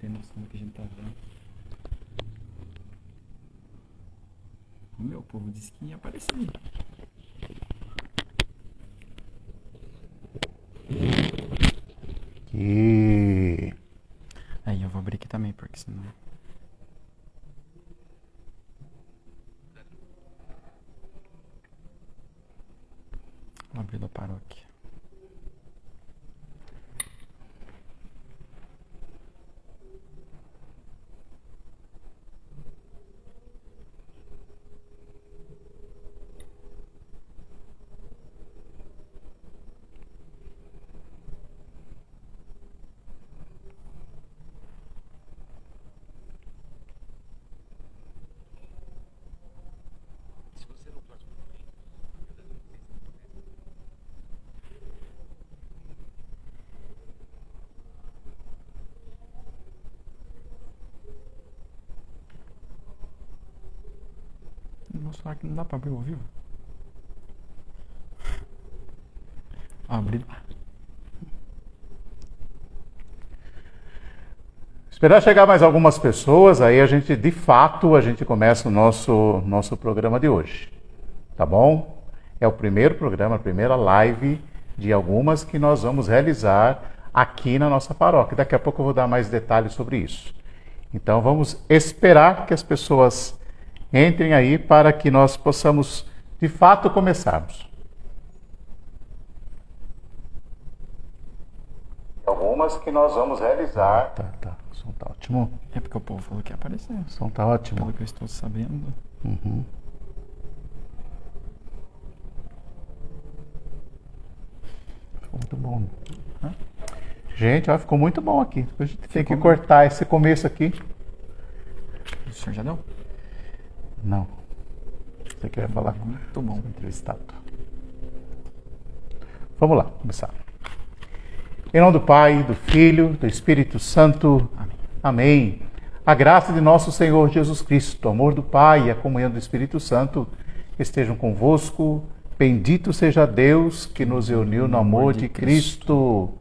tem noção do que a gente tá vendo. O meu povo disse que ia aparecer. E Aí eu vou abrir aqui também, porque senão... Vou abrir da paróquia. Vou falar que não dá pra abrir ao vivo. Abrir. esperar chegar mais algumas pessoas, aí a gente, de fato, a gente começa o nosso programa de hoje. Tá bom? É o primeiro programa, a primeira live de algumas que nós vamos realizar aqui na nossa paróquia. Daqui a pouco eu vou dar mais detalhes sobre isso. Então vamos esperar que as pessoas entrem aí para que nós possamos, de fato, começarmos. Algumas que nós vamos realizar. Tá. O som tá ótimo. É porque o povo falou que ia aparecer. O som tá ótimo. Pelo que eu estou sabendo. Uhum. Ficou muito bom. Gente, ó, ficou muito bom aqui. A gente tem que cortar esse começo aqui. O senhor já deu? Não. Você quer falar? Muito bom. Entrevistado. Vamos lá, começar. Em nome do Pai, do Filho, do Espírito Santo. Amém. Amém. A graça de nosso Senhor Jesus Cristo, o amor do Pai e a comunhão do Espírito Santo estejam convosco. Bendito seja Deus que nos uniu no amor de Cristo.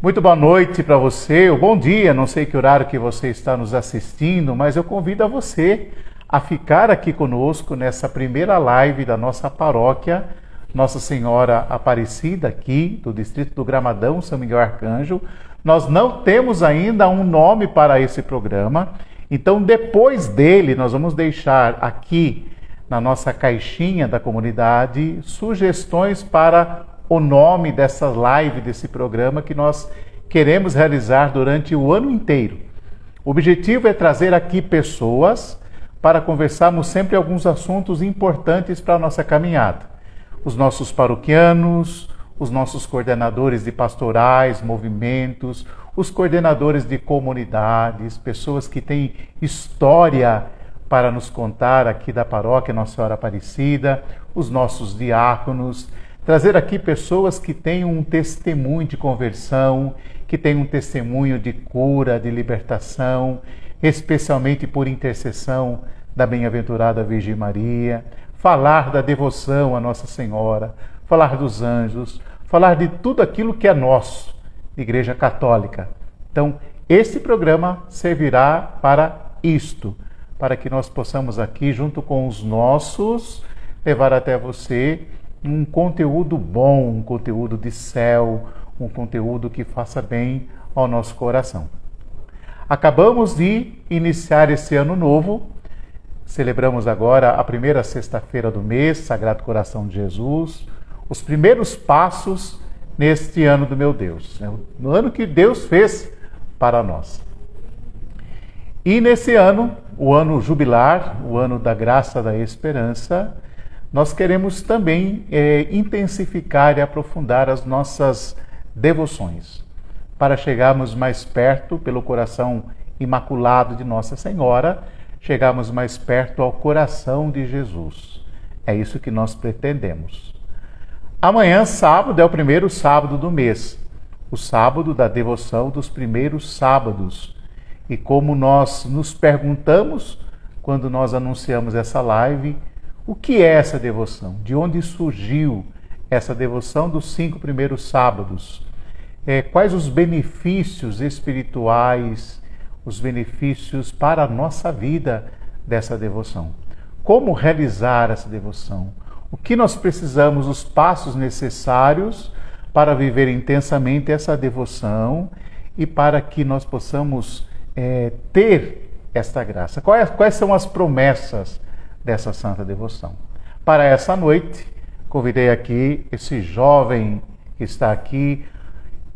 Muito boa noite para você, ou bom dia, não sei que horário que você está nos assistindo, mas eu convido a você a ficar aqui conosco nessa primeira live da nossa paróquia, Nossa Senhora Aparecida, aqui do distrito do Gramadão, São Miguel Arcanjo. Nós não temos ainda um nome para esse programa, então depois dele nós vamos deixar aqui na nossa caixinha da comunidade sugestões para o nome dessa live, desse programa que nós queremos realizar durante o ano inteiro. O objetivo é trazer aqui pessoas para conversarmos sempre alguns assuntos importantes para a nossa caminhada. Os nossos paroquianos, os nossos coordenadores de pastorais, movimentos, os coordenadores de comunidades, pessoas que têm história para nos contar aqui da paróquia Nossa Senhora Aparecida, os nossos diáconos, trazer aqui pessoas que têm um testemunho de conversão, que têm um testemunho de cura, de libertação, especialmente por intercessão da bem-aventurada Virgem Maria, falar da devoção à Nossa Senhora, falar dos anjos, falar de tudo aquilo que é nosso, Igreja Católica. Então, esse programa servirá para isto, para que nós possamos aqui, junto com os nossos, levar até você um conteúdo bom, um conteúdo de céu, um conteúdo que faça bem ao nosso coração. Acabamos de iniciar esse ano novo, celebramos agora a primeira sexta-feira do mês, Sagrado Coração de Jesus, os primeiros passos neste ano do meu Deus, no ano que Deus fez para nós. E nesse ano, o ano jubilar, o ano da graça da esperança, nós queremos também intensificar e aprofundar as nossas devoções, para chegarmos mais perto, pelo coração imaculado de Nossa Senhora, chegarmos mais perto ao coração de Jesus. É isso que nós pretendemos. Amanhã, sábado, é o primeiro sábado do mês, o sábado da devoção dos primeiros sábados. E como nós nos perguntamos, quando nós anunciamos essa live, o que é essa devoção? De onde surgiu essa devoção dos 5 primeiros sábados? quais os benefícios espirituais, os benefícios para a nossa vida dessa devoção. Como realizar essa devoção? O que nós precisamos, os passos necessários para viver intensamente essa devoção e para que nós possamos ter esta graça. Quais são as promessas dessa santa devoção? Para essa noite, convidei aqui esse jovem que está aqui,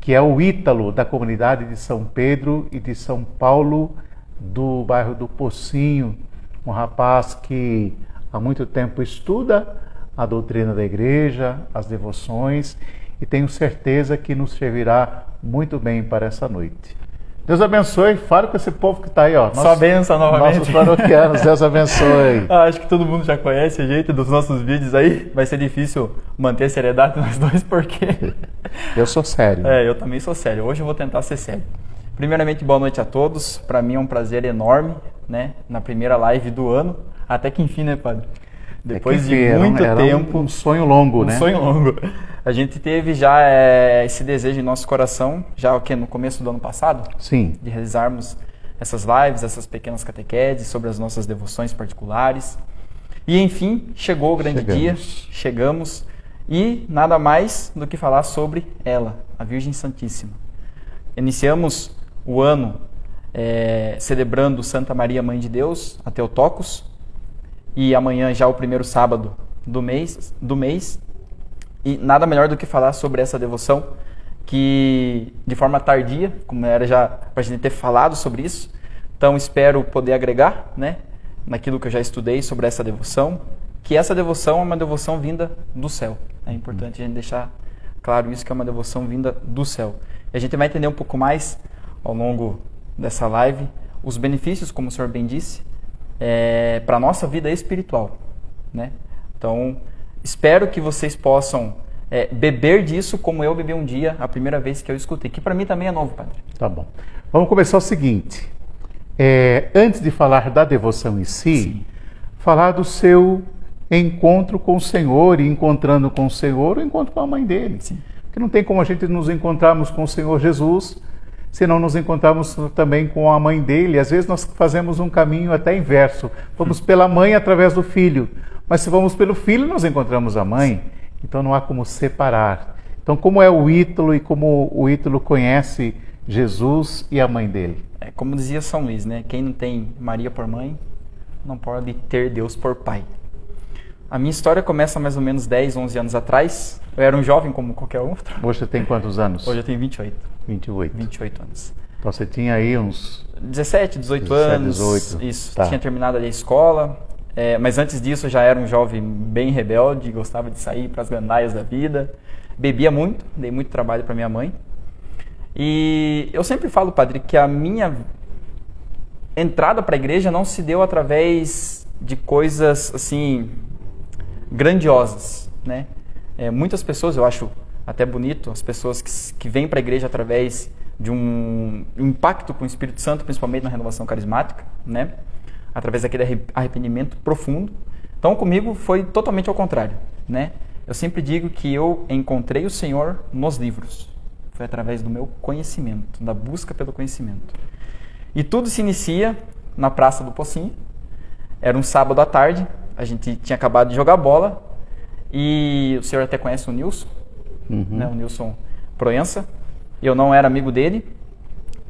que é o Ítalo, da comunidade de São Pedro e de São Paulo, do bairro do Pocinho, um rapaz que há muito tempo estuda a doutrina da igreja, as devoções, e tenho certeza que nos servirá muito bem para essa noite. Deus abençoe, fale com esse povo que está aí, ó. Só benção novamente. Nossos paroquianos, Deus abençoe. Acho que todo mundo já conhece a gente dos nossos vídeos aí. Vai ser difícil manter a seriedade nós dois, porque... Eu sou sério. Eu também sou sério. Hoje eu vou tentar ser sério. Primeiramente, boa noite a todos. Para mim é um prazer enorme, né? Na primeira live do ano. Até que enfim, né, padre? Depois de muito tempo. Um sonho longo, né? Um sonho longo. A gente teve já esse desejo em nosso coração, já no começo do ano passado. Sim. De realizarmos essas lives, essas pequenas catequeses sobre as nossas devoções particulares. E enfim, chegou o grande dia, chegamos. E nada mais do que falar sobre ela, a Virgem Santíssima. Iniciamos o ano celebrando Santa Maria, Mãe de Deus, a Theotokos. E amanhã já o primeiro sábado do mês. E nada melhor do que falar sobre essa devoção, que de forma tardia, como era já para a gente ter falado sobre isso. Então espero poder agregar, né, naquilo que eu já estudei sobre essa devoção, que essa devoção é uma devoção vinda do céu. É importante a gente deixar claro isso, que é uma devoção vinda do céu. E a gente vai entender um pouco mais ao longo dessa live os benefícios, como o senhor bem disse, para a nossa vida espiritual, né? Então, espero que vocês possam beber disso como eu bebi um dia, a primeira vez que eu escutei, que para mim também é novo, padre. Tá bom. Vamos começar o seguinte. Antes de falar da devoção em si, sim, falar do seu encontro com o Senhor, e encontrando com o Senhor, o encontro com a mãe dele. Sim. Porque não tem como a gente nos encontrarmos com o Senhor Jesus se não nos encontrarmos também com a mãe dele. Às vezes nós fazemos um caminho até inverso. Vamos pela mãe através do filho. Mas se vamos pelo filho, nós encontramos a mãe. Então não há como separar. Então como é o Ítalo e como o Ítalo conhece Jesus e a mãe dele? Como dizia São Luís, né? Quem não tem Maria por mãe, não pode ter Deus por pai. A minha história começa mais ou menos 10, 11 anos atrás. Eu era um jovem como qualquer outro. Hoje você tem quantos anos? Hoje eu tenho 28. 28 anos. Então você tinha aí uns... 17, 18 anos. 18. Isso, tá. Tinha terminado ali a escola. Mas antes disso eu já era um jovem bem rebelde, gostava de sair para as gandaias da vida. Bebia muito, dei muito trabalho para minha mãe. E eu sempre falo, padre, que a minha entrada para a igreja não se deu através de coisas assim grandiosas, né? Muitas pessoas, eu acho até bonito, as pessoas que vêm para a igreja através de um impacto com o Espírito Santo, principalmente na renovação carismática, né? Através daquele arrependimento profundo. Então comigo foi totalmente ao contrário, né? Eu sempre digo que eu encontrei o Senhor nos livros. Foi através do meu conhecimento, da busca pelo conhecimento. E tudo se inicia na Praça do Pocinho. Era um sábado à tarde, a gente tinha acabado de jogar bola, e o senhor até conhece o Nilson, né? O Nilson Proença. Eu não era amigo dele,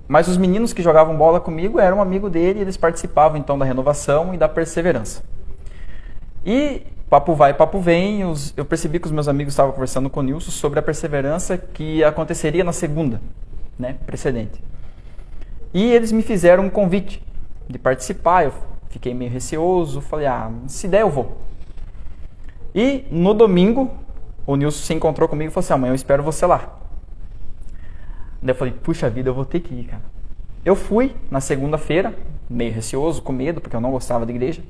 mas os meninos que jogavam bola comigo eram amigo dele, e eles participavam então da renovação e da perseverança. E papo vai, papo vem, eu percebi que os meus amigos estavam conversando com o Nilson sobre a perseverança que aconteceria na segunda, né, precedente. E eles me fizeram um convite de participar. Eu fiquei meio receoso, falei, se der eu vou. E no domingo, o Nilson se encontrou comigo e falou assim, amanhã eu espero você lá. Daí eu falei, puxa vida, eu vou ter que ir, cara. Eu fui na segunda-feira, meio receoso, com medo, porque eu não gostava da igreja.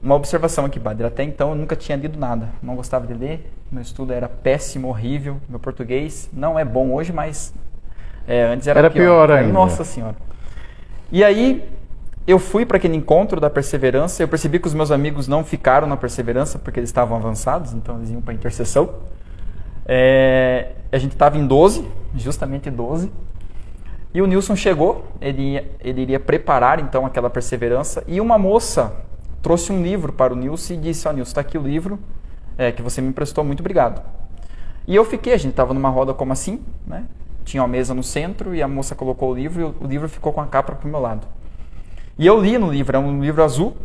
Uma observação aqui, padre, até então eu nunca tinha lido nada, não gostava de ler, meu estudo era péssimo, horrível, meu português não é bom hoje, mas antes era pior ainda. Nossa Senhora. E aí eu fui para aquele encontro da perseverança, eu percebi que os meus amigos não ficaram na perseverança porque eles estavam avançados, então eles iam para a intercessão. A gente estava em 12, justamente 12, e o Nilson chegou, ele iria preparar então aquela perseverança, e uma moça trouxe um livro para o Nilson e disse: ó, Nilson, está aqui o livro que você me emprestou, muito obrigado. E eu fiquei, a gente estava numa roda como assim, né? Tinha uma mesa no centro e a moça colocou o livro e o livro ficou com a capa para o meu lado. E eu li no livro, era um livro azul,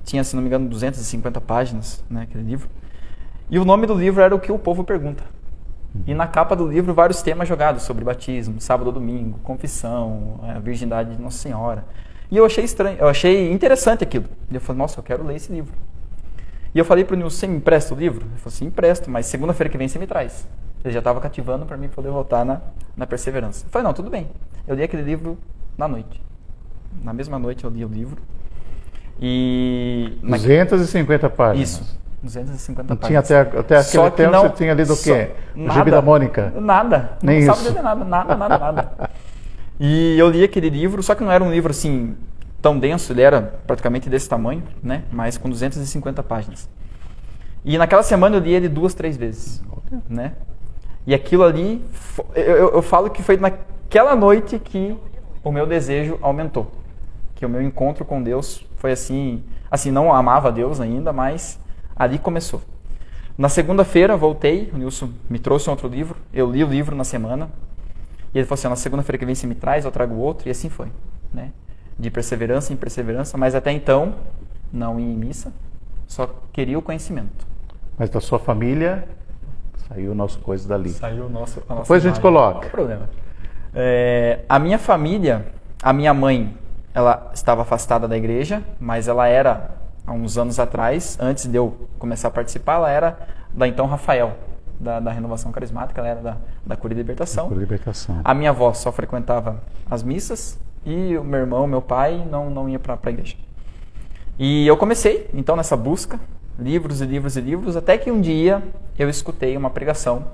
tinha, se não me engano, 250 páginas, né, aquele livro. E o nome do livro era O que o Povo Pergunta. E na capa do livro, vários temas jogados sobre batismo, sábado ou domingo, confissão, a virgindade de Nossa Senhora. E eu achei estranho, eu achei interessante aquilo. E eu falei: nossa, eu quero ler esse livro. E eu falei para o Nilson: você me empresta o livro? Ele falou assim: empresto, mas segunda-feira que vem você me traz. Ele já estava cativando para mim poder voltar na perseverança. Eu falei: não, tudo bem. Eu li aquele livro na noite. Na mesma noite eu li o livro. E 250 páginas. Isso, 250 não páginas. Tinha até aquele tempo não, você tinha lido o quê? O Gibi nada, da Mônica? Nada. Nem não isso. Sabe ler nada. E eu li aquele livro, só que não era um livro assim tão denso, ele era praticamente desse tamanho, né? Mas com 250 páginas. E naquela semana eu li ele 2, 3 vezes, né? E aquilo ali, eu falo que foi naquela noite que o meu desejo aumentou. Que o meu encontro com Deus foi assim, não amava Deus ainda, mas ali começou. Na segunda-feira voltei, o Nilson me trouxe um outro livro, eu li o livro na semana, e ele falou assim: na segunda-feira que vem você me traz, eu trago outro, e assim foi, né? De perseverança em perseverança, mas até então não ia em missa, só queria o conhecimento. Mas da sua família saiu o nosso coisa dali. Saiu a nossa Depois a gente imagem. coloca. Não tem problema. A minha família, a minha mãe, ela estava afastada da igreja, mas ela era, há uns anos atrás, antes de eu começar a participar, ela era da então Rafael, da Renovação Carismática, ela era da Cura e Libertação. Cura e Libertação. A minha avó só frequentava as missas e o meu irmão, meu pai, não ia para a igreja. E eu comecei, então, nessa busca, livros e livros e livros, até que um dia eu escutei uma pregação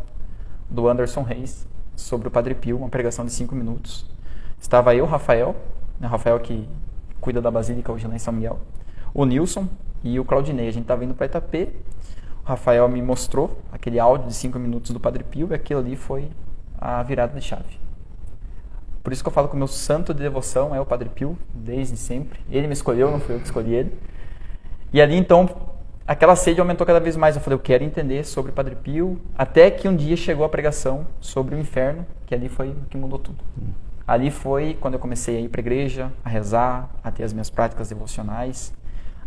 do Anderson Reis sobre o Padre Pio, uma pregação de 5 minutos. Estava eu, Rafael que cuida da Basílica hoje lá em São Miguel, o Nilson e o Claudinei. A gente estava indo para Itapê, o Rafael me mostrou aquele áudio de 5 minutos do Padre Pio e aquilo ali foi a virada de chave. Por isso que eu falo que o meu santo de devoção é o Padre Pio, desde sempre. Ele me escolheu, não fui eu que escolhi ele. E ali então, aquela sede aumentou cada vez mais. Eu falei: eu quero entender sobre o Padre Pio, até que um dia chegou a pregação sobre o inferno, que ali foi o que mudou tudo. Ali foi quando eu comecei a ir para a igreja, a rezar, a ter as minhas práticas devocionais.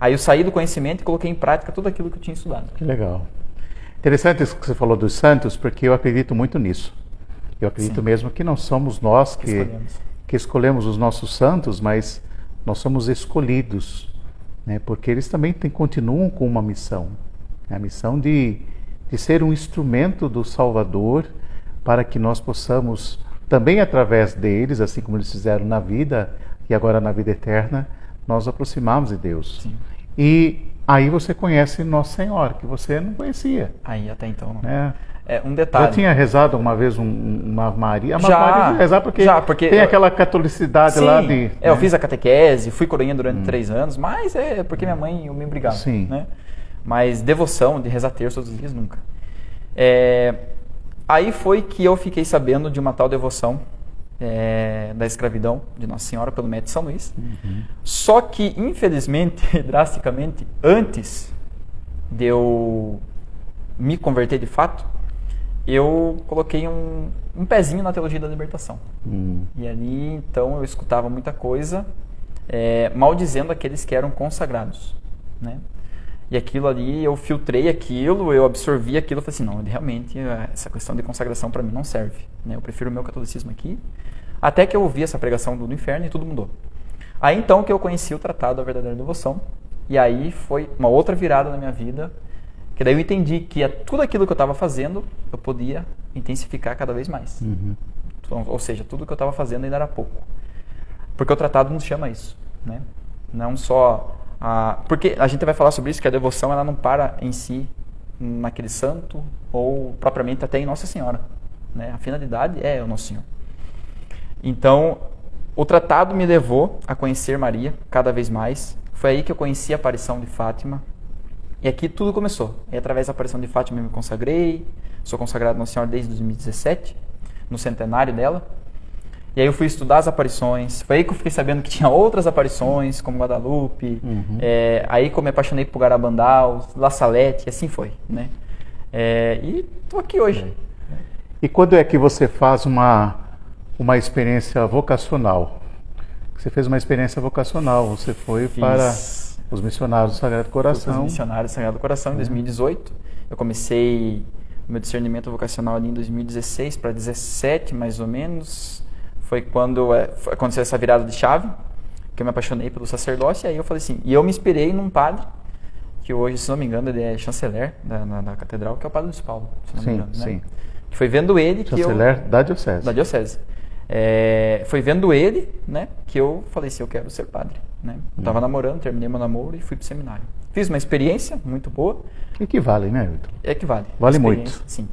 Aí eu saí do conhecimento e coloquei em prática tudo aquilo que eu tinha estudado. Que legal. Interessante isso que você falou dos santos, porque eu acredito muito nisso. Eu acredito Sim. mesmo que não somos nós que escolhemos os nossos santos, mas nós somos escolhidos, né? Porque eles também continuam com uma missão. Né? A missão de ser um instrumento do Salvador para que nós possamos, também através deles, assim como eles fizeram na vida e agora na vida eterna, nós aproximarmos de Deus. Sim. E aí você conhece Nossa Senhora, que você não conhecia. Aí até então não. Né? Um detalhe. Já tinha rezado uma vez uma Ave Maria? A Já, Maria de rezar porque tem aquela catolicidade. Sim, lá de... eu fiz a catequese, fui coroinha durante 3 anos, mas é porque minha mãe e eu me obrigava. Sim. Né? Mas devoção, de rezar terço todos os dias, nunca. Aí foi que eu fiquei sabendo de uma tal devoção da escravidão de Nossa Senhora pelo médico São Luís. Só que, infelizmente, drasticamente, antes de eu me converter de fato, eu coloquei um pezinho na teologia da libertação. E ali, então, eu escutava muita coisa, maldizendo aqueles que eram consagrados, né? E aquilo ali, eu filtrei aquilo, eu absorvi aquilo, eu falei assim: não, realmente, essa questão de consagração para mim não serve, né? Eu prefiro o meu catolicismo aqui. Até que eu ouvi essa pregação do inferno e tudo mudou. Aí, então, que eu conheci o Tratado da Verdadeira Devoção, e aí foi uma outra virada na minha vida, que daí eu entendi que tudo aquilo que eu estava fazendo, eu podia intensificar cada vez mais. Ou seja, tudo que eu estava fazendo ainda era pouco. Porque o tratado nos chama isso, né? Não só... porque a gente vai falar sobre isso, que a devoção ela não para em si naquele santo, ou propriamente até em Nossa Senhora, né? A finalidade é o Nosso Senhor. Então, o tratado me levou a conhecer Maria cada vez mais. Foi aí que eu conheci a aparição de Fátima. E aqui tudo começou. E através da aparição de Fátima eu me consagrei, sou consagrado a Nossa Senhora desde 2017, no centenário dela. E aí eu fui estudar as aparições, foi aí que eu fiquei sabendo que tinha outras aparições, como Guadalupe, aí que eu me apaixonei por Garabandal, La Salette, e assim foi, né? E estou aqui hoje. E quando é que você faz uma experiência vocacional? Você fez uma experiência vocacional, você foi para os missionários do Sagrado Coração. Fui para os missionários do Sagrado Coração em 2018. Eu comecei o meu discernimento vocacional ali em 2016 para 2017, mais ou menos. Foi quando aconteceu essa virada de chave, que eu me apaixonei pelo sacerdócio, e aí eu falei assim, e eu me inspirei num padre, que hoje, se não me engano, ele é chanceler da catedral, que é o Padre Luiz Paulo, se não me engano, né? Sim. Que foi vendo ele que chanceler da diocese. Da diocese. Foi vendo ele, né, que eu falei assim, eu quero ser padre, né? Eu estava namorando, terminei meu namoro e fui pro seminário. Fiz uma experiência muito boa. Equivale, né, Hilton? Equivale. Vale muito. Sim.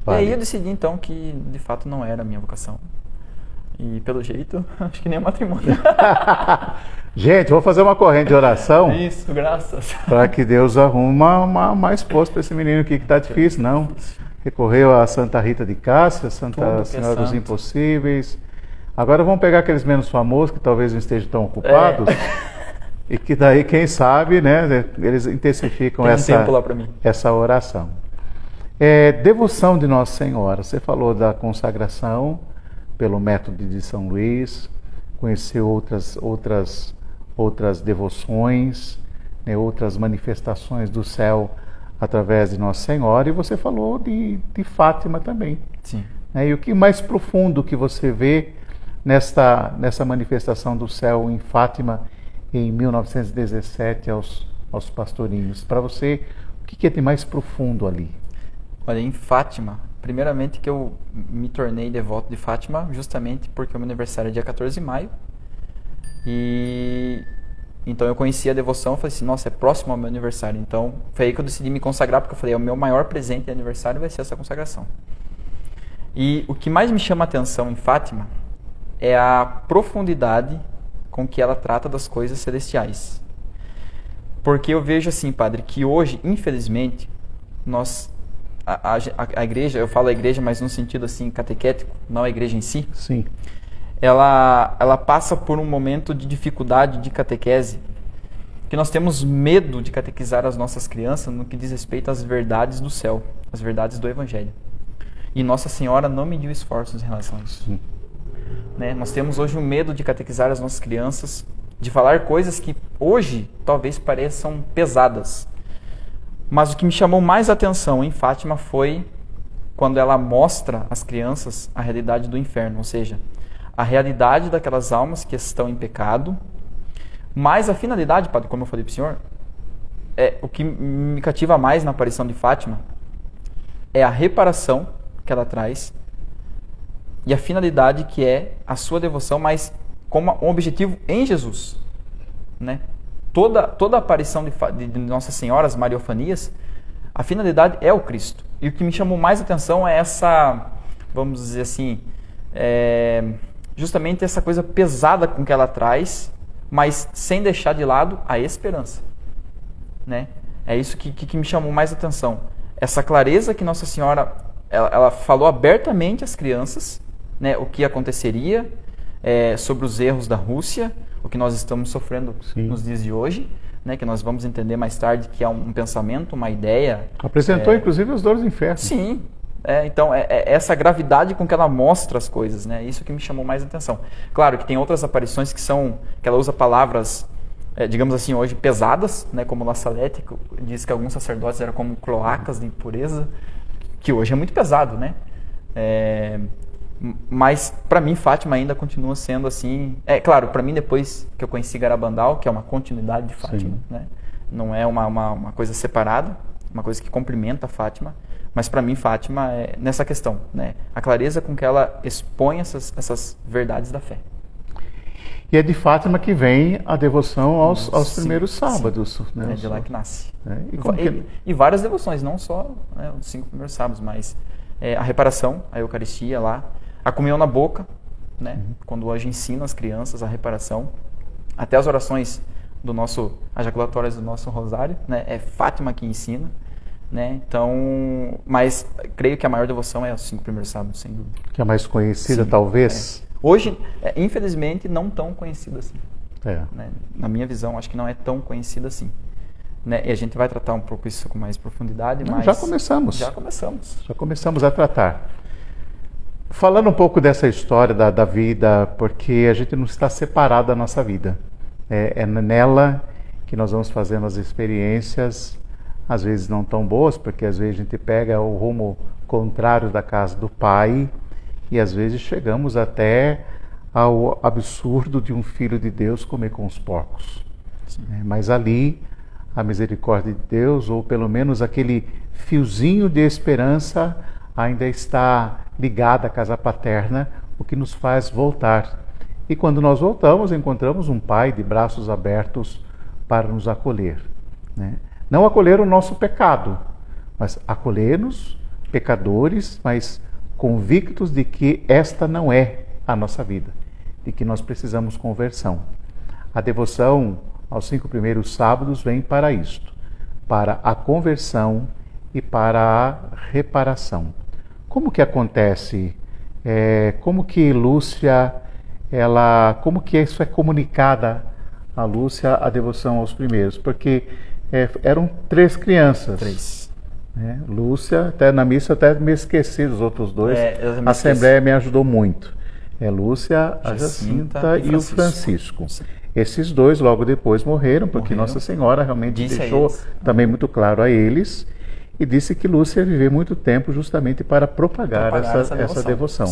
Vale. E aí eu decidi, então, que de fato não era a minha vocação. E pelo jeito, acho que nem o matrimônio. Gente, vou fazer uma corrente de oração. Isso, graças. Para que Deus arrume uma esposa para esse menino aqui que está difícil, não. Recorreu a Santa Rita de Cássia, Santa Senhora dos Impossíveis. Agora vamos pegar aqueles menos famosos que talvez não estejam tão ocupados. E que daí, quem sabe, né, eles intensificam tempo lá para mim. Essa oração. Devoção de Nossa Senhora. Você falou da consagração pelo método de São Luís, conheceu outras devoções, né, outras manifestações do céu através de Nossa Senhora, e você falou de Fátima também. Sim. E o que mais profundo que você vê nessa manifestação do céu em Fátima em 1917 aos pastorinhos? Para você, o que é de mais profundo ali? Olha, em Fátima, primeiramente que eu me tornei devoto de Fátima justamente porque o meu aniversário é dia 14 de maio. E então eu conheci a devoção e falei assim, nossa, é próximo ao meu aniversário. Então foi aí que eu decidi me consagrar, porque eu falei, o meu maior presente de aniversário vai ser essa consagração. E o que mais me chama a atenção em Fátima é a profundidade com que ela trata das coisas celestiais. Porque eu vejo assim, padre, que hoje, infelizmente, a igreja, eu falo a igreja, mas no sentido assim catequético, não a igreja em si. Sim. Ela passa por um momento de dificuldade de catequese, que nós temos medo de catequizar as nossas crianças no que diz respeito às verdades do céu, às verdades do Evangelho. E Nossa Senhora não mediu esforços em relação a isso. Né? Nós temos hoje um medo de catequizar as nossas crianças, de falar coisas que hoje talvez pareçam pesadas. Mas o que me chamou mais atenção em Fátima foi quando ela mostra às crianças a realidade do inferno, ou seja, a realidade daquelas almas que estão em pecado, mas a finalidade, padre, como eu falei para o senhor, o que me cativa mais na aparição de Fátima é a reparação que ela traz e a finalidade que é a sua devoção, mas com um objetivo em Jesus, né? Toda a aparição de Nossa Senhora, as Mariofanias, a finalidade é o Cristo. E o que me chamou mais atenção é essa, vamos dizer assim, justamente essa coisa pesada com que ela traz, mas sem deixar de lado a esperança. Né? É isso que me chamou mais atenção. Essa clareza que Nossa Senhora ela falou abertamente às crianças, né, o que aconteceria sobre os erros da Rússia, o que nós estamos sofrendo nos dias de hoje, né, que nós vamos entender mais tarde que é um pensamento, uma ideia. Apresentou inclusive as dores do inferno. Sim. Então, essa gravidade com que ela mostra as coisas, né? Isso que me chamou mais atenção. Claro que tem outras aparições que ela usa palavras, digamos assim, hoje pesadas, né? Como La Salette, que diz que alguns sacerdotes eram como cloacas de impureza, que hoje é muito pesado, né? Mas, para mim, Fátima ainda continua sendo assim... claro, para mim, depois que eu conheci Garabandal, que é uma continuidade de Fátima, né? Não é uma coisa separada, uma coisa que complementa a Fátima, mas para mim Fátima é nessa questão, né? A clareza com que ela expõe essas verdades da fé. E é de Fátima que vem a devoção aos primeiros sábados. Né? É de lá que nasce. E, e várias devoções, não só os 5 primeiros sábados, mas a reparação, a Eucaristia lá, a comunhão na boca, né? Quando o anjo ensina as crianças a reparação, até as orações do nosso, as jaculatórias do nosso rosário, né? É Fátima que ensina, né? Então, mas creio que a maior devoção é os 5 primeiros sábados, sem dúvida. Que é a mais conhecida, Sim, talvez. Hoje, infelizmente, não tão conhecida assim. É. Né? Na minha visão, acho que não é tão conhecida assim. Né? E a gente vai tratar um pouco isso com mais profundidade, mas... Já começamos. Já começamos. Já começamos a tratar. Falando um pouco dessa história da vida, porque a gente não está separado da nossa vida. É nela que nós vamos fazendo as experiências, às vezes não tão boas, porque às vezes a gente pega o rumo contrário da casa do Pai, e às vezes chegamos até ao absurdo de um filho de Deus comer com os porcos. Mas ali, a misericórdia de Deus, ou pelo menos aquele fiozinho de esperança, ainda está ligada à casa paterna, o que nos faz voltar. E quando nós voltamos, encontramos um Pai de braços abertos para nos acolher. Né? Não acolher o nosso pecado, mas acolher-nos, pecadores, mas convictos de que esta não é a nossa vida, de que nós precisamos conversão. A devoção aos 5 primeiros sábados vem para isto, para a conversão e para a reparação. Como que acontece? Como que Lúcia, como que isso é comunicada a Lúcia, a devoção aos primeiros? Porque eram 3 crianças. 3. Lúcia, até na missa até me esqueci dos outros 2. A Assembleia me ajudou muito. Lúcia, a Jacinta e o Francisco. Esses 2 logo depois morreram, porque Nossa Senhora realmente deixou também muito claro a eles, e disse que Lúcia ia viver muito tempo justamente para propagar essa devoção.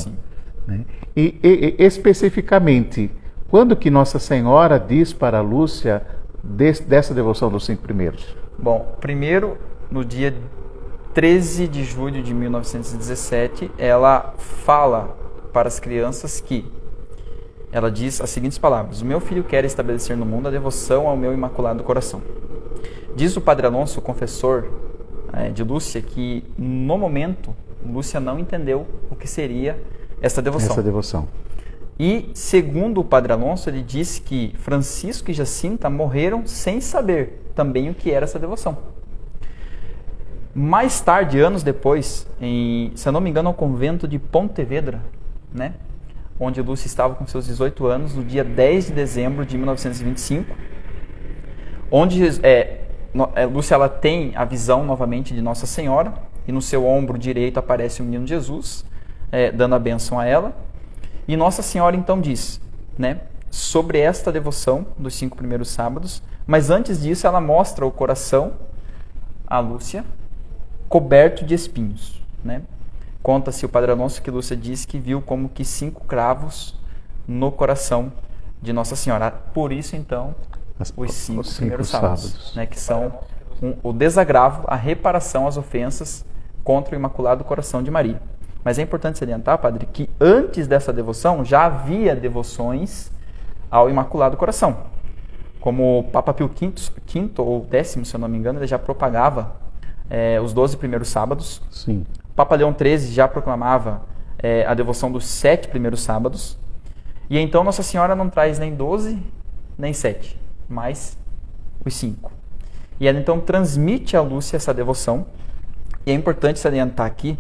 Né? E especificamente, quando que Nossa Senhora diz para Lúcia dessa devoção dos 5 primeiros? Bom, primeiro, no dia 13 de julho de 1917, ela fala para as crianças que ela diz as seguintes palavras: o meu filho quer estabelecer no mundo a devoção ao meu Imaculado Coração. Diz o Padre Alonso, o confessor de Lúcia, que no momento Lúcia não entendeu o que seria essa devoção. E segundo o Padre Alonso, ele disse que Francisco e Jacinta morreram sem saber também o que era essa devoção. Mais tarde, anos depois, se eu não me engano, no convento de Pontevedra, né, onde Lúcia estava com seus 18 anos, no dia 10 de dezembro de 1925, onde Lúcia ela tem a visão novamente de Nossa Senhora, e no seu ombro direito aparece o menino Jesus, dando a bênção a ela. E Nossa Senhora então diz, né, sobre esta devoção dos 5 primeiros sábados, mas antes disso ela mostra o coração a Lúcia coberto de espinhos, né? Conta-se o Padre Alonso que Lúcia disse que viu como que 5 cravos no coração de Nossa Senhora. Por isso então os 5 primeiros sábados, né, que são o desagravo, a reparação às ofensas contra o Imaculado Coração de Maria. Mas é importante salientar, padre, que antes dessa devoção já havia devoções ao Imaculado Coração. Como o Papa Pio V ou 10º, se eu não me engano, ele já propagava os 12 primeiros sábados. Sim. Papa Leão XIII já proclamava a devoção dos 7 primeiros sábados. E então Nossa Senhora não traz nem 12, nem 7, mas os 5. E ela então transmite a Lúcia essa devoção. E é importante salientar aqui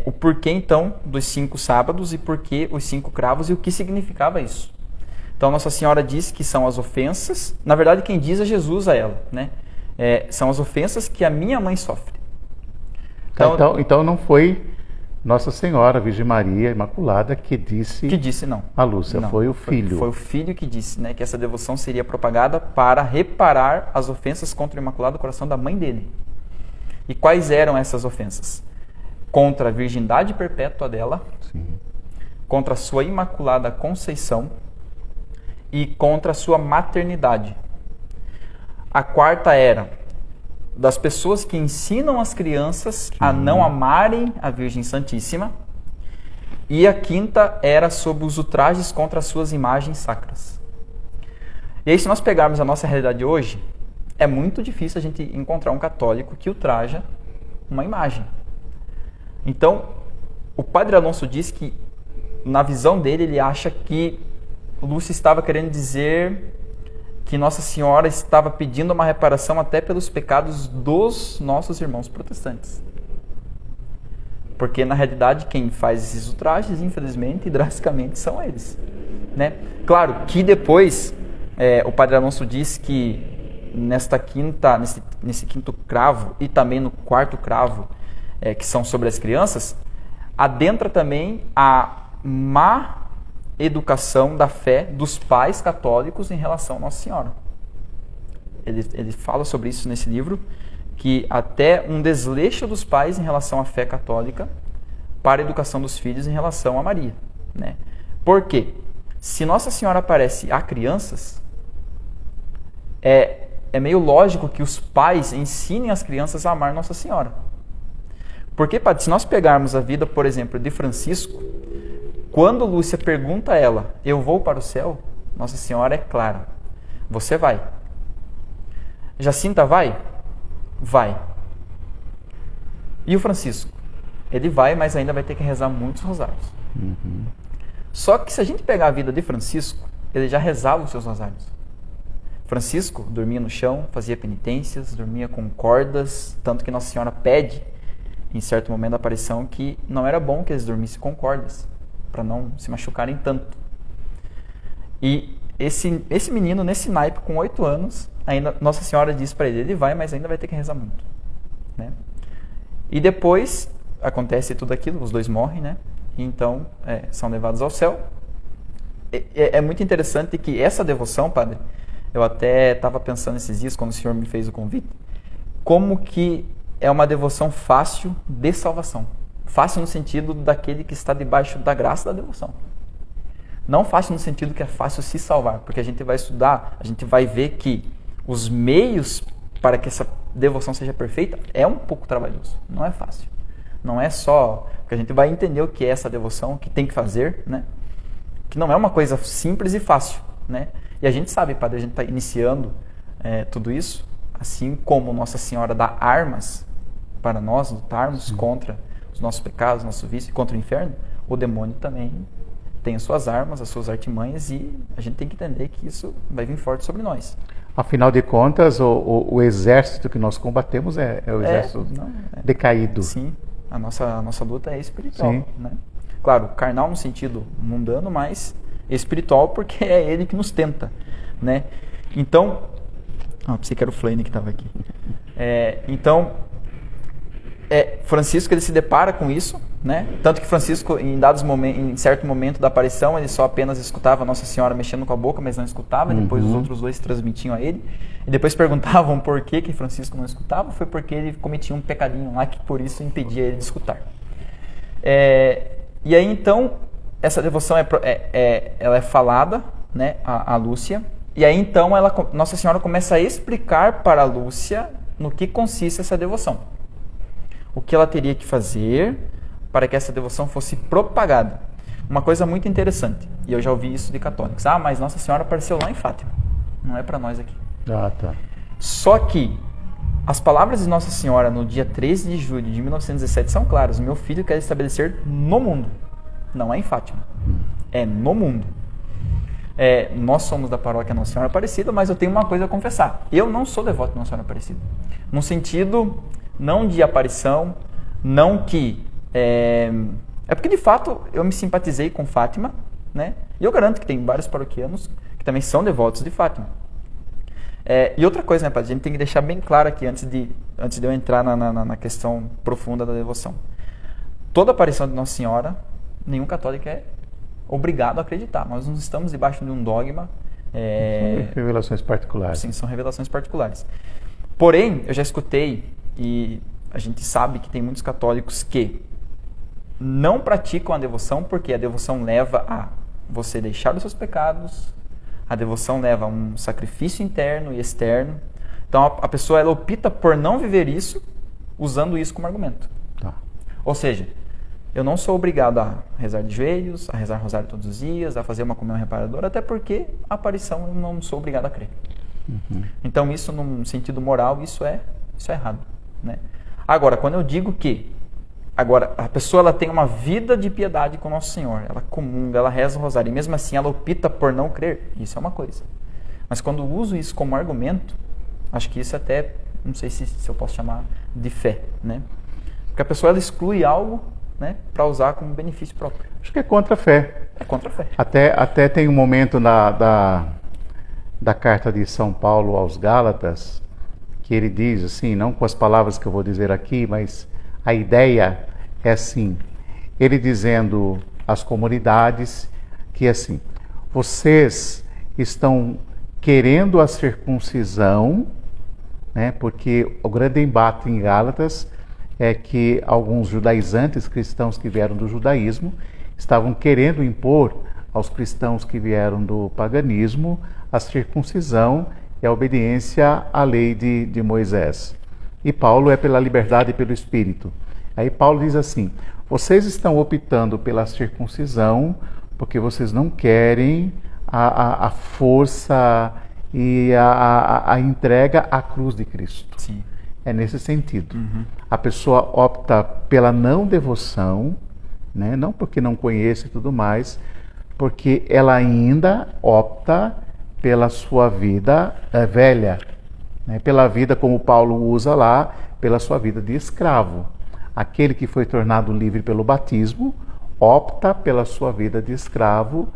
o porquê então dos 5 sábados e porquê os 5 cravos e o que significava isso. Então Nossa Senhora diz que são as ofensas, na verdade quem diz é Jesus a ela, né? São as ofensas que a minha mãe sofre. Então não foi Nossa Senhora, Virgem Maria Imaculada, que disse não. A Lúcia, não, foi o filho. Foi o filho que disse, né, que essa devoção seria propagada para reparar as ofensas contra o Imaculado Coração da mãe dele. E quais eram essas ofensas? Contra a virgindade perpétua dela, sim, contra a sua Imaculada Conceição e contra a sua maternidade. A quarta era das pessoas que ensinam as crianças a não amarem a Virgem Santíssima. E a quinta era sobre os ultrajes contra as suas imagens sacras. E aí, se nós pegarmos a nossa realidade hoje, é muito difícil a gente encontrar um católico que ultraja uma imagem. Então, o Padre Alonso diz que, na visão dele, ele acha que Lúcia estava querendo dizer que Nossa Senhora estava pedindo uma reparação até pelos pecados dos nossos irmãos protestantes. Porque, na realidade, quem faz esses ultrajes, infelizmente e drasticamente, são eles. Né? Claro que depois, o Padre Alonso diz que nesse quinto cravo e também no quarto cravo, que são sobre as crianças, adentra também a má educação da fé dos pais católicos em relação a Nossa Senhora. Ele fala sobre isso nesse livro, que até um desleixo dos pais em relação à fé católica para a educação dos filhos em relação a Maria. Né? Por quê? Se Nossa Senhora aparece a crianças, é meio lógico que os pais ensinem as crianças a amar Nossa Senhora. Porque, padre, se nós pegarmos a vida, por exemplo, de Francisco, quando Lúcia pergunta a ela, eu vou para o céu? Nossa Senhora é clara, você vai. Jacinta vai? Vai. E o Francisco? Ele vai, mas ainda vai ter que rezar muitos rosários. Uhum. Só que se a gente pegar a vida de Francisco, ele já rezava os seus rosários. Francisco dormia no chão, fazia penitências, dormia com cordas, tanto que Nossa Senhora pede, em certo momento da aparição, que não era bom que eles dormissem com cordas, para não se machucarem tanto. E esse menino, nesse naipe, com 8 anos, ainda Nossa Senhora diz para ele, ele vai, mas ainda vai ter que rezar muito. Né? E depois acontece tudo aquilo, os dois morrem, né? E então são levados ao céu. É muito interessante que essa devoção, padre, eu até estava pensando esses dias, quando o senhor me fez o convite, como que é uma devoção fácil de salvação. Fácil no sentido daquele que está debaixo da graça da devoção. Não fácil no sentido que é fácil se salvar, porque a gente vai estudar, a gente vai ver que os meios para que essa devoção seja perfeita é um pouco trabalhoso, não é fácil. Não é só, porque a gente vai entender o que é essa devoção, o que tem que fazer, né? Que não é uma coisa simples e fácil, né? E a gente sabe, padre, a gente está iniciando tudo isso, assim como Nossa Senhora dá armas para nós lutarmos contra os nossos pecados, nosso vício, contra o inferno, o demônio também tem as suas armas, as suas artimanhas, e a gente tem que entender que isso vai vir forte sobre nós. Afinal de contas, o exército que nós combatemos é o exército decaído. Sim, a nossa luta é espiritual. Sim. Né? Claro, carnal no sentido mundano, mas espiritual porque é ele que nos tenta. Né? Então, pensei que era o Flane que estava aqui. Francisco ele se depara com isso, né? Tanto que Francisco, em certo momento da aparição, ele só apenas escutava Nossa Senhora mexendo com a boca, mas não escutava. Depois os outros dois transmitiam a ele. E depois perguntavam por que Francisco não escutava. Foi porque ele cometia um pecadinho lá que por isso impedia ele de escutar. E aí então essa devoção ela é falada, né, a Lúcia. E aí então Nossa Senhora começa a explicar para a Lúcia no que consiste essa devoção. O que ela teria que fazer para que essa devoção fosse propagada. Uma coisa muito interessante, e eu já ouvi isso de católicos. Mas Nossa Senhora apareceu lá em Fátima. Não é para nós aqui. Tá. Só que as palavras de Nossa Senhora no dia 13 de julho de 1917 são claras. Meu filho quer estabelecer no mundo. Não é em Fátima. É no mundo. Nós somos da paróquia Nossa Senhora Aparecida, mas eu tenho uma coisa a confessar. Eu não sou devoto de Nossa Senhora Aparecida. No sentido... não de aparição, não que... porque, de fato, eu me simpatizei com Fátima, né? E eu garanto que tem vários paroquianos que também são devotos de Fátima. E outra coisa, né, padre? A gente tem que deixar bem claro aqui, antes de eu entrar na questão profunda da devoção. Toda aparição de Nossa Senhora, nenhum católico é obrigado a acreditar. Nós não estamos debaixo de um dogma. São revelações particulares. Sim, são revelações particulares. Porém, eu já escutei... E a gente sabe que tem muitos católicos que não praticam a devoção porque a devoção leva a você deixar os seus pecados, a devoção leva a um sacrifício interno e externo. Então a pessoa ela opta por não viver isso usando isso como argumento. Tá. Ou seja, eu não sou obrigado a rezar de joelhos, a rezar rosário todos os dias, a fazer uma comunhão reparadora, até porque a aparição eu não sou obrigado a crer. Então isso, num sentido moral, isso é errado. Né? Agora, quando eu digo que a pessoa ela tem uma vida de piedade com Nosso Senhor, ela comunga, ela reza o rosário, e mesmo assim ela opta por não crer, isso é uma coisa. Mas quando uso isso como argumento, acho que isso até, não sei se eu posso chamar de fé, né? Porque a pessoa ela exclui algo, né, para usar como benefício próprio. Acho que é contra a fé. É contra a fé. Até tem um momento da carta de São Paulo aos Gálatas, que ele diz assim, não com as palavras que eu vou dizer aqui, mas a ideia é assim, ele dizendo às comunidades que assim, vocês estão querendo a circuncisão, né, porque o grande embate em Gálatas é que alguns judaizantes cristãos que vieram do judaísmo estavam querendo impor aos cristãos que vieram do paganismo a circuncisão e a obediência à lei de Moisés. E Paulo é pela liberdade e pelo Espírito. Aí Paulo diz assim, vocês estão optando pela circuncisão porque vocês não querem a força e a entrega à cruz de Cristo. Sim. É nesse sentido. A pessoa opta pela não devoção, né? Não porque não conhece e tudo mais, porque ela ainda opta pela sua vida velha, né? Pela vida, como Paulo usa lá, pela sua vida de escravo. Aquele que foi tornado livre pelo batismo, opta pela sua vida de escravo,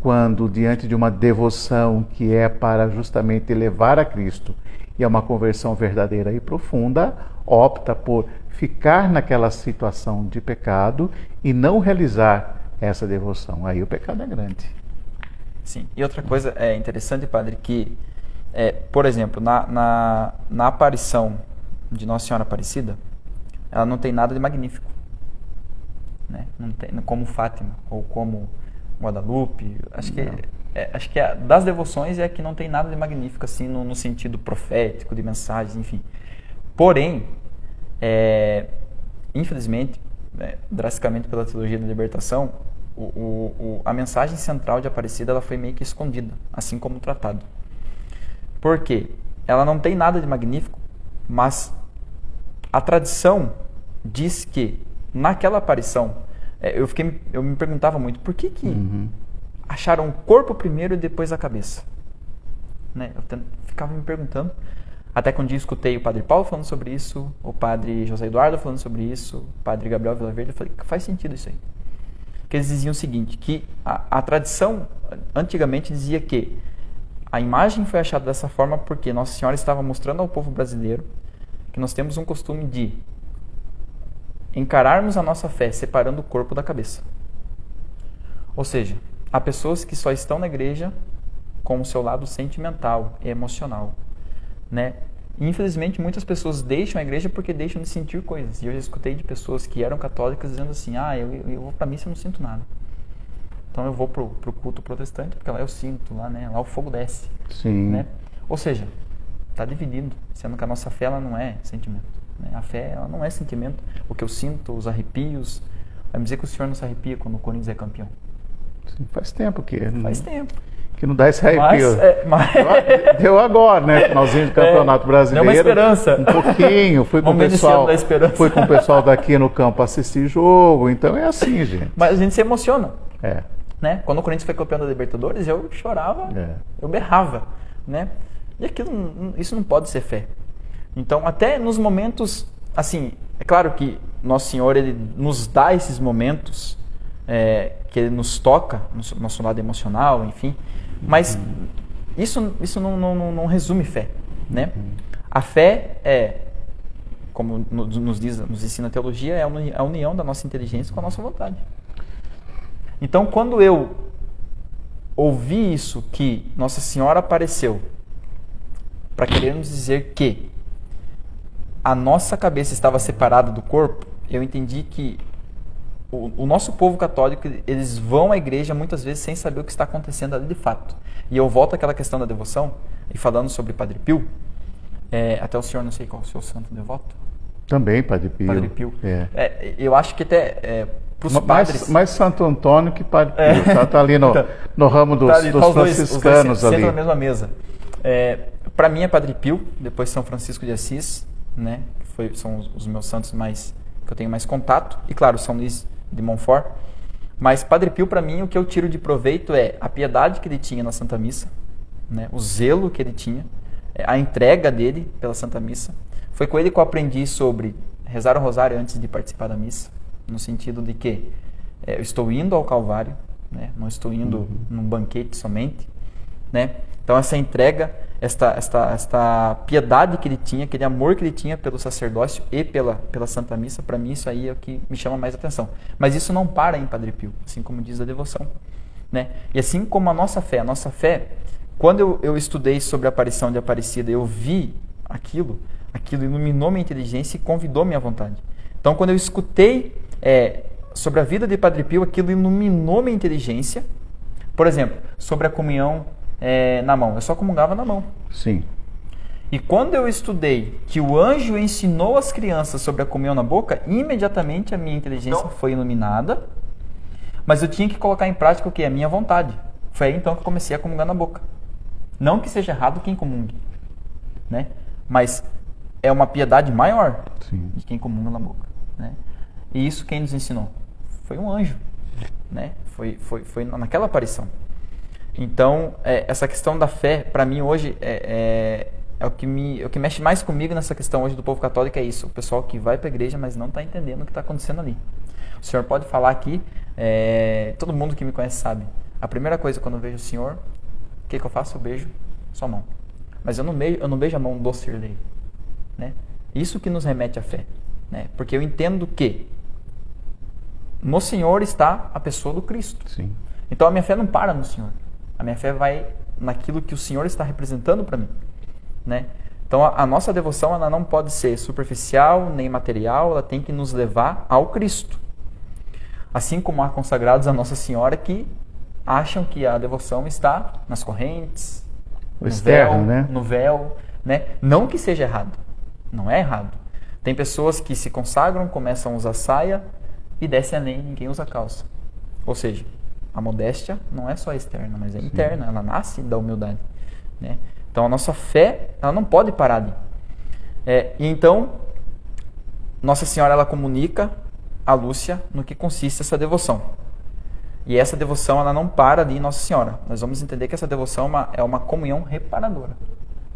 quando diante de uma devoção que é para justamente levar a Cristo e é uma conversão verdadeira e profunda, opta por ficar naquela situação de pecado e não realizar essa devoção. Aí o pecado é grande. Sim. E outra coisa é interessante, padre, que, por exemplo, na aparição de Nossa Senhora Aparecida, ela não tem nada de magnífico, né? Não tem, como Fátima ou como Guadalupe. Acho que das devoções é a que não tem nada de magnífico, assim, no sentido profético, de mensagens, enfim. Porém, infelizmente, drasticamente pela teologia da libertação, a mensagem central de Aparecida ela foi meio que escondida, assim como o tratado. Por quê? Ela não tem nada de magnífico, mas a tradição diz que naquela aparição, eu me perguntava muito, por que acharam o corpo primeiro e depois a cabeça? Né? Eu ficava me perguntando, até que um dia escutei o padre Paulo falando sobre isso, o padre José Eduardo falando sobre isso, o padre Gabriel Vilaverde, eu falei, faz sentido isso aí. Que eles diziam o seguinte, que a tradição antigamente dizia que a imagem foi achada dessa forma porque Nossa Senhora estava mostrando ao povo brasileiro que nós temos um costume de encararmos a nossa fé separando o corpo da cabeça. Ou seja, há pessoas que só estão na igreja com o seu lado sentimental e emocional, né? E, infelizmente, muitas pessoas deixam a igreja porque deixam de sentir coisas. E eu já escutei de pessoas que eram católicas dizendo assim, eu vou pra missa e não sinto nada. Então eu vou pro culto protestante porque lá eu sinto, lá, né? Lá o fogo desce. Sim. Né? Ou seja, está dividido, sendo que a nossa fé ela não é sentimento. Né? A fé ela não é sentimento. O que eu sinto, os arrepios. Vai me dizer que o senhor não se arrepia quando o Corinthians é campeão? Sim, faz tempo que... Faz tempo. Que não dá esse arrepio. Mas... Deu agora, né? Finalzinho do Campeonato Brasileiro. Deu uma esperança. Um pouquinho. Fui com o pessoal daqui no campo assistir jogo. Então é assim, gente. Mas a gente se emociona. É. Né? Quando o Corinthians foi campeão da Libertadores, eu chorava, eu berrava. Né? E aquilo, isso não pode ser fé. Então, até nos momentos, assim, é claro que Nosso Senhor, Ele nos dá esses momentos, que Ele nos toca, no nosso lado emocional, enfim, mas isso não resume fé, né? A fé como nos ensina a teologia, é a união da nossa inteligência com a nossa vontade. Então, quando eu ouvi isso, que Nossa Senhora apareceu para querer nos dizer que a nossa cabeça estava separada do corpo, eu entendi que o nosso povo católico, eles vão à igreja muitas vezes sem saber o que está acontecendo ali de fato. E eu volto àquela questão da devoção, e falando sobre Padre Pio, até o senhor, não sei qual é o seu santo devoto. Também Padre Pio. Padre Pio. Eu acho que até para os padres... Mais Santo Antônio que Padre Pio. Está ali no ramo dos franciscanos os dois ali. sentam na mesma mesa. Para mim é Padre Pio, depois São Francisco de Assis, né? São os meus santos que eu tenho mais contato. E claro, São Luís de Montfort. Mas Padre Pio, para mim, o que eu tiro de proveito é a piedade que ele tinha na Santa Missa, né? O zelo que ele tinha, a entrega dele pela Santa Missa. Foi com ele que eu aprendi sobre rezar o rosário antes de participar da missa, no sentido de que eu estou indo ao Calvário, né? Não estou indo num banquete somente, né? Então essa entrega, esta piedade que ele tinha, aquele amor que ele tinha pelo sacerdócio e pela Santa Missa, para mim isso aí é o que me chama mais atenção. Mas isso não para em Padre Pio, assim como diz a devoção, né? E assim como a nossa fé, quando eu estudei sobre a aparição de Aparecida, eu vi aquilo iluminou minha inteligência e convidou minha vontade. Então quando eu escutei sobre a vida de Padre Pio, aquilo iluminou minha inteligência. Por exemplo, sobre a comunhão na mão. Eu só comungava na mão. Sim. E quando eu estudei que o anjo ensinou as crianças sobre a comunhão na boca, imediatamente a minha inteligência foi iluminada, mas eu tinha que colocar em prática o quê? A minha vontade. Foi aí então que eu comecei a comungar na boca. Não que seja errado quem comungue, né? Mas é uma piedade maior de quem comunga na boca, né? E isso quem nos ensinou? Foi um anjo, né? Foi naquela aparição. Então, essa questão da fé, para mim hoje, o que mexe mais comigo nessa questão hoje do povo católico é isso. O pessoal que vai para a igreja, mas não está entendendo o que está acontecendo ali. O senhor pode falar aqui, todo mundo que me conhece sabe. A primeira coisa quando eu vejo o senhor, o que eu faço? Eu beijo sua mão. Mas eu não beijo a mão do Sirlei, né? Isso que nos remete à fé, né? Porque eu entendo que no Senhor está a pessoa do Cristo. Sim. Então a minha fé não para no Senhor. A minha fé vai naquilo que o Senhor está representando para mim, né? Então a nossa devoção ela não pode ser superficial nem material, ela tem que nos levar ao Cristo. Assim como há consagrados a Nossa Senhora que acham que a devoção está nas correntes, o externo, né? No véu, né? Não que seja errado, não é errado. Tem pessoas que se consagram, começam a usar saia e descem além, ninguém usa calça. Ou seja, a modéstia não é só externa, mas é interna, ela nasce da humildade, né? Então a nossa fé, ela não pode parar ali. E então, Nossa Senhora ela comunica a Lúcia no que consiste essa devoção. E essa devoção ela não para ali em Nossa Senhora. Nós vamos entender que essa devoção é uma comunhão reparadora.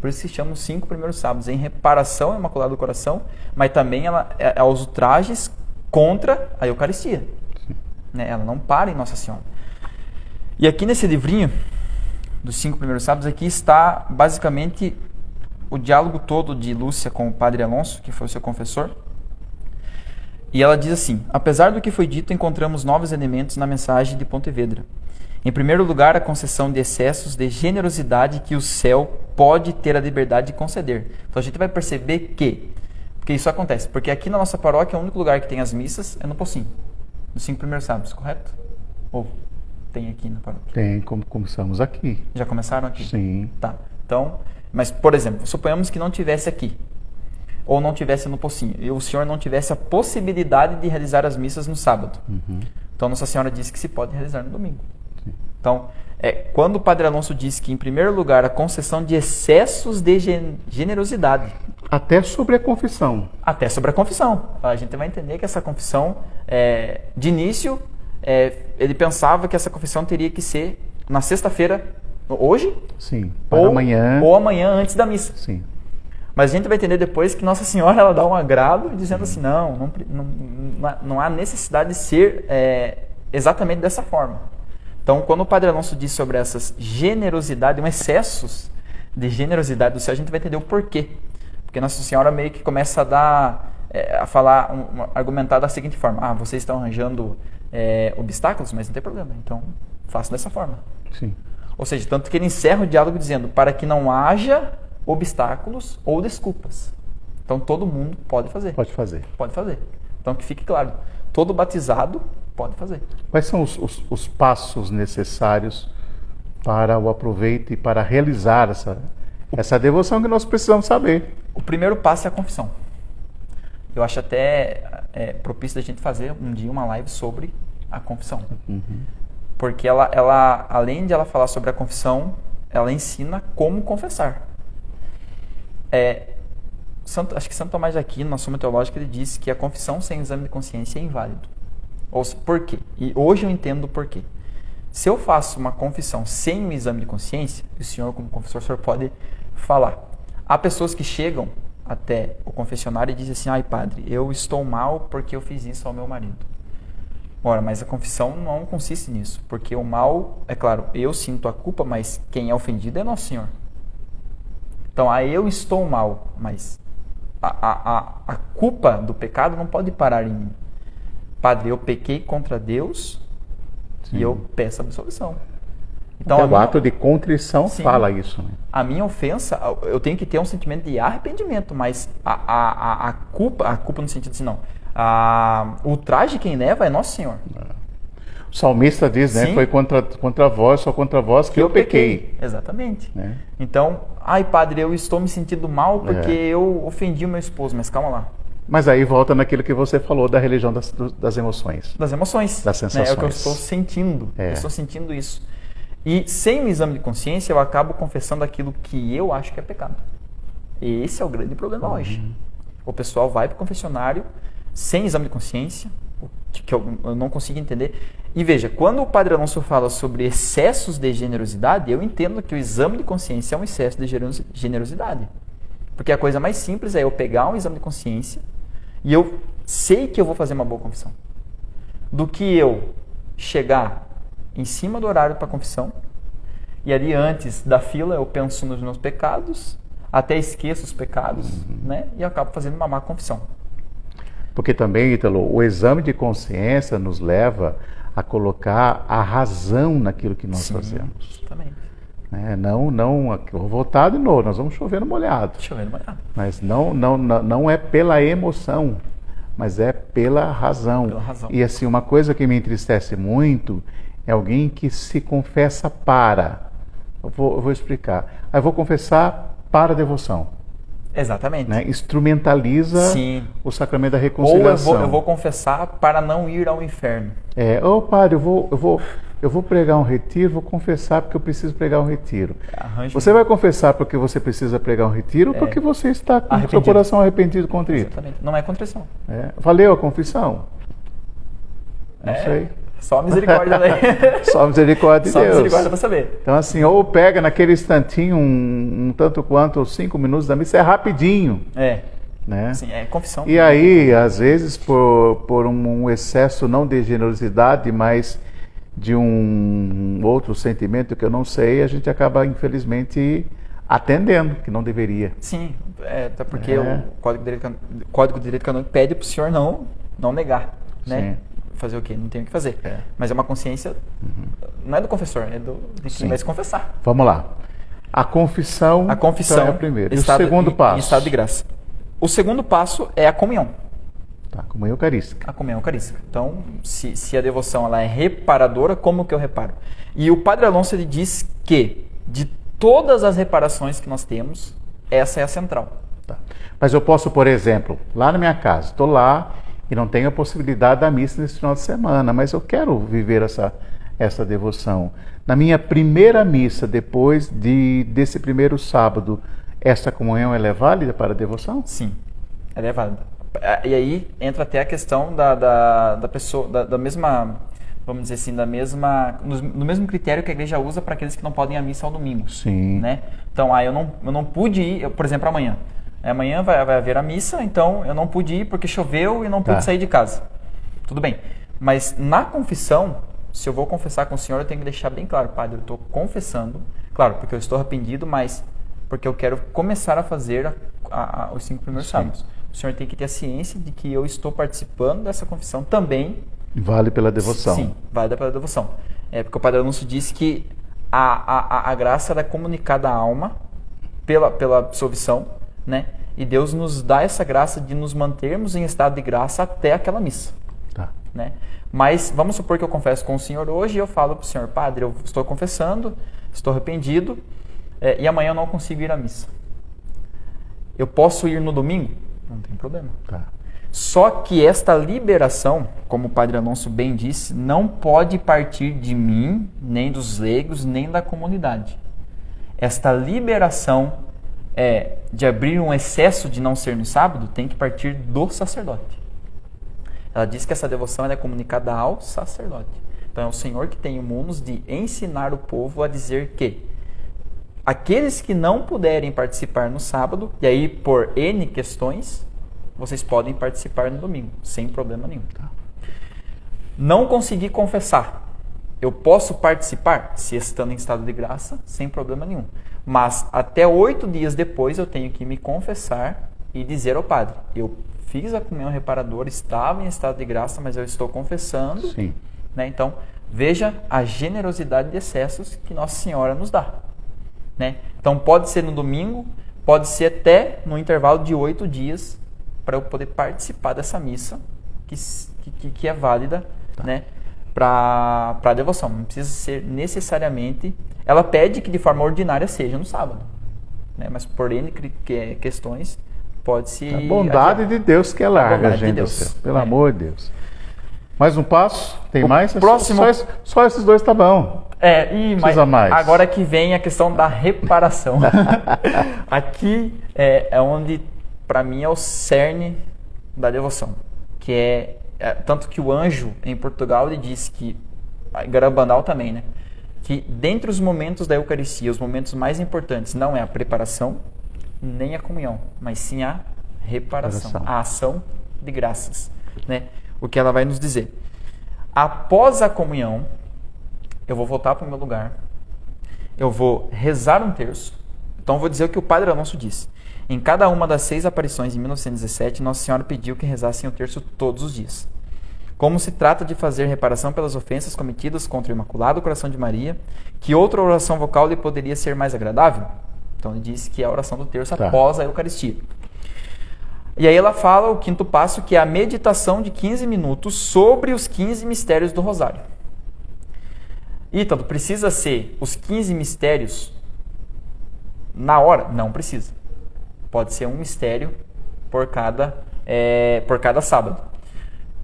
Por isso se chama os 5 primeiros sábados, em reparação ao Imaculado do Coração, mas também ela é aos ultrajes contra a Eucaristia. Né? Ela não para em Nossa Senhora. E aqui nesse livrinho, dos 5 primeiros sábados, aqui está basicamente o diálogo todo de Lúcia com o Padre Alonso, que foi o seu confessor. E ela diz assim: apesar do que foi dito, encontramos novos elementos na mensagem de Pontevedra. Em primeiro lugar, a concessão de excessos de generosidade que o céu pode ter a liberdade de conceder. Então a gente vai perceber porque isso acontece, porque aqui na nossa paróquia o único lugar que tem as missas é no Pocinho, nos 5 primeiros sábados, correto? Ou tem aqui na paróquia? Tem, como começamos aqui. Já começaram aqui? Sim. Tá. Então, mas por exemplo, suponhamos que não tivesse aqui, ou não tivesse no Pocinho, e o senhor não tivesse a possibilidade de realizar as missas no sábado. Então Nossa Senhora disse que se pode realizar no domingo. Sim. Então, quando o Padre Alonso diz que, em primeiro lugar, a concessão de excessos de generosidade. Até sobre a confissão. Até sobre a confissão. A gente vai entender que essa confissão, de início, ele pensava que essa confissão teria que ser na sexta-feira, hoje? Sim, para amanhã. Ou amanhã antes da missa. Sim. Mas a gente vai entender depois que Nossa Senhora ela dá um agrado dizendo assim, não há necessidade de ser exatamente dessa forma. Então, quando o Padre Alonso diz sobre essas generosidades, excessos de generosidade do céu, a gente vai entender o porquê. Porque Nossa Senhora meio que começa a falar, argumentar da seguinte forma: vocês estão arranjando obstáculos, mas não tem problema, então façam dessa forma. Sim. Ou seja, tanto que ele encerra o diálogo dizendo, para que não haja obstáculos ou desculpas. Então todo mundo pode fazer. Pode fazer. Pode fazer. Então que fique claro, todo batizado pode fazer. Quais são os passos necessários para o aproveito e para realizar essa devoção que nós precisamos saber? O primeiro passo é a confissão. Eu acho até propício da gente fazer um dia uma live sobre a confissão. Porque ela, além de ela falar sobre a confissão, ela ensina como confessar. Acho que Santo Tomás de Aquino, na Suma Teológica, ele diz que a confissão sem exame de consciência é inválido. Por quê? E hoje eu entendo o porquê. Se eu faço uma confissão sem um exame de consciência, o senhor, como confessor, o senhor pode falar. Há pessoas que chegam até o confessionário e dizem assim: ai, padre, eu estou mal porque eu fiz isso ao meu marido. Ora, mas a confissão não consiste nisso, porque o mal, é claro, eu sinto a culpa, mas quem é ofendido é Nosso Senhor. Então, eu estou mal, mas a culpa do pecado não pode parar em mim. Padre, eu pequei contra Deus. Sim. E eu peço absolvição. Então, o ato de contrição fala isso. Né? A minha ofensa, eu tenho que ter um sentimento de arrependimento, mas a culpa no sentido assim, não. O traje quem leva é Nosso Senhor. O salmista diz, né? Sim. Foi contra vós, só contra vós que eu pequei. Exatamente. Então, ai, padre, eu estou me sentindo mal porque eu ofendi o meu esposo, mas calma lá. Mas aí volta naquilo que você falou da religião das emoções. Das emoções. Das sensações. É o que eu estou sentindo. Eu estou sentindo isso. E sem o exame de consciência, eu acabo confessando aquilo que eu acho que é pecado. E esse é o grande problema hoje. O pessoal vai para o confessionário sem exame de consciência, que eu não consigo entender. E veja, quando o Padre Alonso fala sobre excessos de generosidade, eu entendo que o exame de consciência é um excesso de generosidade. Porque a coisa mais simples é eu pegar um exame de consciência e eu sei que eu vou fazer uma boa confissão. Do que eu chegar em cima do horário para a confissão e ali antes da fila eu penso nos meus pecados, até esqueço os pecados, né? E acabo fazendo uma má confissão. Porque também, Ítalo, o exame de consciência nos leva a colocar a razão naquilo que nós fazemos. Exatamente. Não, eu vou voltar de novo, nós vamos chover no molhado. Mas não é pela emoção, mas é pela razão. E assim, uma coisa que me entristece muito é alguém que se confessa para. Eu vou explicar. Eu vou confessar para a devoção. Exatamente. Instrumentaliza o sacramento da reconciliação. Ou eu vou confessar para não ir ao inferno. Padre, eu vou pregar um retiro, vou confessar porque eu preciso pregar um retiro. Você vai confessar porque você precisa pregar um retiro ou porque você está com o seu coração arrependido e contrito? Exatamente. Não é contrição. Valeu a confissão? Não sei. Só a misericórdia daí. Só a misericórdia de Deus. Só a misericórdia para saber. Então assim, ou pega naquele instantinho um tanto quanto 5 minutos da missa, é rapidinho. Né? Sim, é confissão. E aí, às vezes, por um excesso não de generosidade, mas de um outro sentimento que eu não sei, a gente acaba, infelizmente, atendendo, que não deveria. Sim, até porque o Código de Direito Canônico pede para o senhor não negar, né? Sim. Fazer o quê? Não tem o que fazer. Mas é uma consciência, não é do confessor, é de quem vai se confessar. Vamos lá. A confissão então é a primeira. E o segundo passo? Em estado de graça. O segundo passo é a comunhão. A comunhão eucarística. A comunhão eucarística. Então, se a devoção ela é reparadora, como que eu reparo? E o Padre Alonso ele diz que, de todas as reparações que nós temos, essa é a central. Mas eu posso, por exemplo, lá na minha casa, estou lá e não tenho a possibilidade da missa nesse final de semana, mas eu quero viver essa devoção. Na minha primeira missa, depois desse primeiro sábado, essa comunhão ela é válida para a devoção? Sim, ela é válida. E aí entra até a questão da pessoa, da mesma, vamos dizer assim, no mesmo critério que a igreja usa para aqueles que não podem ir à missa ao domingo. Sim. Né? Então, eu não pude ir, por exemplo, amanhã. Amanhã vai haver a missa, então eu não pude ir porque choveu e não pude sair de casa. Tudo bem. Mas na confissão, se eu vou confessar com o senhor, eu tenho que deixar bem claro, padre, eu estou confessando, claro, porque eu estou arrependido, mas porque eu quero começar a fazer os 5 primeiros sábados. O senhor tem que ter a ciência de que eu estou participando dessa confissão também. Vale pela devoção. Sim, vale pela devoção. Porque o Padre Alonso disse que a graça é comunicada à alma pela absolvição, né? E Deus nos dá essa graça de nos mantermos em estado de graça até aquela missa. Né? Mas vamos supor que eu confesso com o senhor hoje e eu falo para o senhor, padre, eu estou confessando, estou arrependido e amanhã eu não consigo ir à missa. Eu posso ir no domingo? Não tem problema. Só que esta liberação, como o Padre Alonso bem disse, não pode partir de mim, nem dos leigos, nem da comunidade. Esta liberação de abrir um excesso de não ser no sábado tem que partir do sacerdote. Ela diz que essa devoção é comunicada ao sacerdote. Então é o Senhor que tem o munus de ensinar o povo a dizer que aqueles que não puderem participar no sábado, e aí por N questões, vocês podem participar no domingo, sem problema nenhum. Não consegui confessar. Eu posso participar, se estando em estado de graça, sem problema nenhum. Mas até 8 dias depois eu tenho que me confessar e dizer ao padre, eu fiz a comunhão reparadora, estava em estado de graça, mas eu estou confessando. Sim. Né? Então, veja a generosidade de excessos que Nossa Senhora nos dá. Né? Então, pode ser no domingo, pode ser até no intervalo de 8 dias, para eu poder participar dessa missa que é válida, né? Para a devoção. Não precisa ser necessariamente... Ela pede que de forma ordinária seja no sábado. Né? Mas por N questões, pode-se... A bondade de Deus que é larga, gente do céu. Pelo amor de Deus. Mais um passo? Tem mais? Próximo... Só esses dois tá bom. Precisa mais. Agora que vem a questão da reparação. Aqui é onde, para mim, é o cerne da devoção. Que tanto que o anjo, em Portugal, ele diz que, em Garabandal também, né? Que dentre os momentos da Eucaristia, os momentos mais importantes não é a preparação, nem a comunhão, mas sim a reparação, a ação de graças. Né? O que ela vai nos dizer. Após a comunhão, eu vou voltar para o meu lugar, eu vou rezar um terço. Então eu vou dizer o que o Padre Alonso disse. Em cada uma das 6 aparições em 1917, Nossa Senhora pediu que rezassem o terço todos os dias. Como se trata de fazer reparação pelas ofensas cometidas contra o Imaculado Coração de Maria, que outra oração vocal lhe poderia ser mais agradável? Então ele disse que é a oração do terço após a Eucaristia. E aí ela fala o 5º passo, que é a meditação de 15 minutos sobre os 15 mistérios do Rosário. E tanto precisa ser os 15 mistérios na hora? Não precisa. Pode ser um mistério por cada sábado.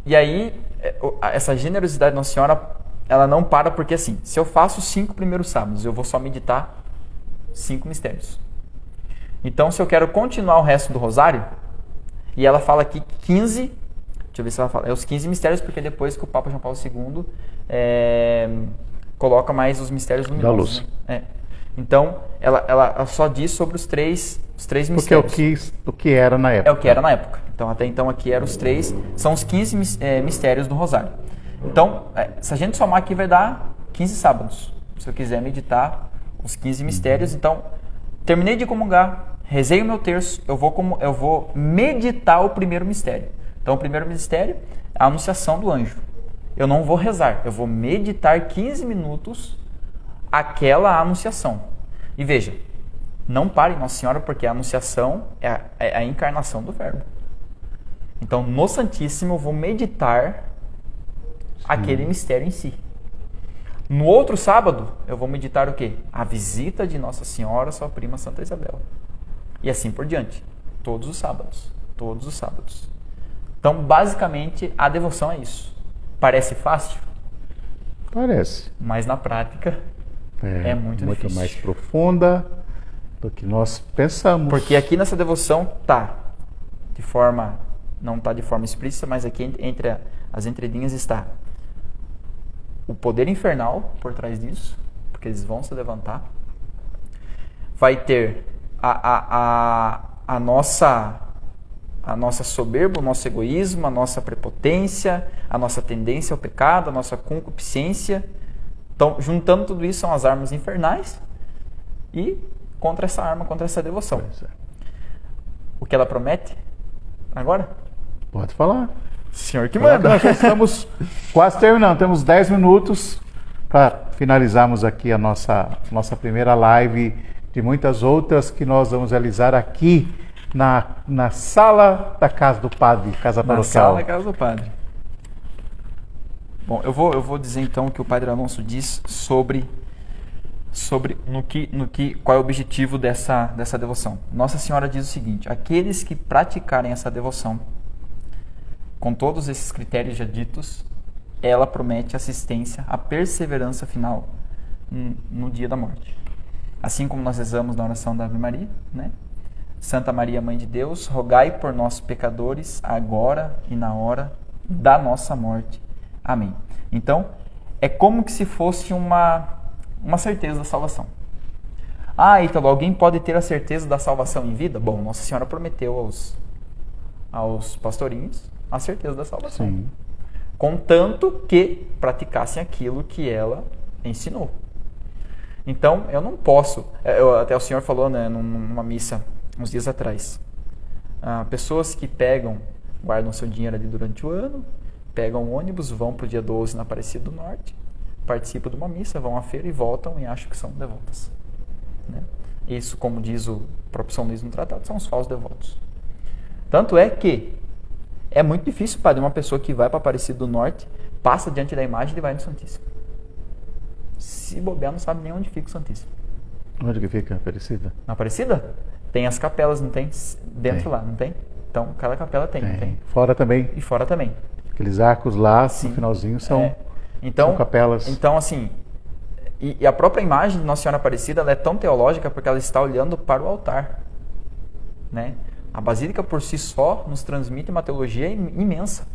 E aí, essa generosidade de Nossa Senhora, ela não para porque assim, se eu faço os 5 primeiros sábados, eu vou só meditar 5 mistérios. Então, se eu quero continuar o resto do Rosário, e ela fala aqui 15, deixa eu ver se ela fala, os 15 mistérios, porque depois que o Papa João Paulo II coloca mais os mistérios luminosos. Da luz. Né? Então, ela só diz sobre os três mistérios. Porque o que era na época. É o que era na época. Então, até então, aqui eram os 3, são os 15 mistérios do Rosário. Então, se a gente somar aqui, vai dar 15 sábados. Se eu quiser meditar os 15 mistérios. Então, terminei de comungar, rezei o meu terço, eu vou meditar o primeiro mistério. Então, o primeiro mistério é a anunciação do anjo. Eu não vou rezar, eu vou meditar 15 minutos aquela anunciação. E veja, não pare Nossa Senhora, porque a anunciação é a encarnação do Verbo. Então, no Santíssimo, eu vou meditar aquele mistério em si. No outro sábado, eu vou meditar o quê? A visita de Nossa Senhora, sua prima Santa Isabel. E assim por diante. Todos os sábados. Todos os sábados. Então, basicamente, a devoção é isso. Parece fácil? Parece. Mas na prática é muito difícil. Muito mais profunda do que nós pensamos. Porque aqui nessa devoção não está de forma explícita, mas aqui entre as entrelinhas está o poder infernal por trás disso, porque eles vão se levantar. Vai ter a nossa soberba, o nosso egoísmo, a nossa prepotência, a nossa tendência ao pecado, a nossa concupiscência. Então, juntando tudo isso, são as armas infernais e contra essa devoção. O que ela promete agora? Pode falar. Senhor que manda. Nós já estamos quase terminando. Temos 10 minutos para finalizarmos aqui a nossa primeira live de muitas outras que nós vamos realizar aqui na sala da Casa do Padre, Casa Paroquial. Na sala da Casa do Padre. Bom, eu vou dizer então o que o Padre Alonso diz sobre qual é o objetivo dessa devoção. Nossa Senhora diz o seguinte: aqueles que praticarem essa devoção com todos esses critérios já ditos, ela promete assistência à perseverança final no dia da morte. Assim como nós rezamos na oração da Ave Maria, né? Santa Maria, Mãe de Deus, rogai por nós pecadores, agora e na hora da nossa morte. Amém. Então, é como que se fosse uma certeza da salvação. Ah, Ítalo, alguém pode ter a certeza da salvação em vida? Bom, Nossa Senhora prometeu aos pastorinhos a certeza da salvação. Sim. Contanto que praticassem aquilo que ela ensinou. Então, eu não posso... até o senhor falou, né, numa missa, uns dias atrás. Pessoas que guardam seu dinheiro ali durante o ano, pegam um ônibus, vão para o dia 12 na Aparecida do Norte, participam de uma missa, vão à feira e voltam e acham que são devotas. Né? Isso, como diz o próprio São Luís no tratado, são os falsos devotos. Tanto é que é muito difícil, padre, uma pessoa que vai para Aparecida do Norte, passa diante da imagem e vai no Santíssimo. Se bobear, não sabe nem onde fica o Santíssimo. Onde que fica a Aparecida? Na Aparecida? Tem as capelas, não tem? Dentro Tem. lá, não tem? Então, cada capela tem, não tem? Fora também. E fora também. Aqueles arcos lá, Sim. no finalzinho, são capelas. Então, assim, e a própria imagem de Nossa Senhora Aparecida, ela é tão teológica porque ela está olhando para o altar. Né? A Basílica, por si só, nos transmite uma teologia imensa.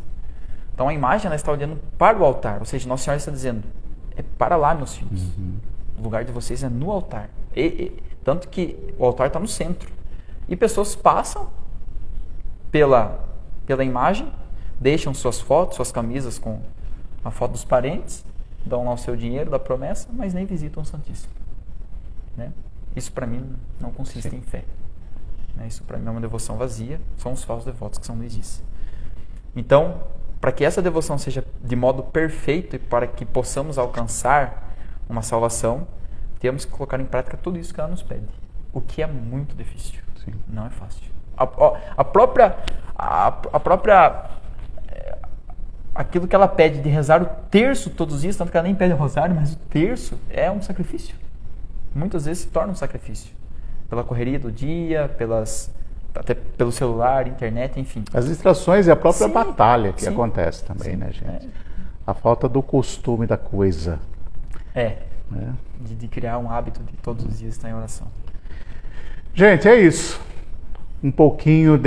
Então, a imagem ela está olhando para o altar. Ou seja, Nossa Senhora está dizendo, é para lá, meus filhos. O lugar de vocês é no altar. Tanto que o altar está no centro. E pessoas passam pela imagem, deixam suas fotos, suas camisas com a foto dos parentes, dão lá o seu dinheiro da promessa, mas nem visitam o Santíssimo. Né? Isso para mim não consiste em fé. Né? Isso para mim é uma devoção vazia, são os falsos devotos que São Luís disse. Então, para que essa devoção seja de modo perfeito e para que possamos alcançar uma salvação, temos que colocar em prática tudo isso que ela nos pede. O que é muito difícil. Sim. Não é fácil. A própria aquilo que ela pede de rezar o terço todos os dias, tanto que ela nem pede o rosário, mas o terço é um sacrifício. Muitas vezes se torna um sacrifício. Pela correria do dia, até pelo celular, internet, enfim. As distrações e a própria Sim, batalha que sim, acontece também, sim, né, gente? A falta do costume da coisa. Né? De criar um hábito de todos os dias estar em oração. Gente, é isso. Um pouquinho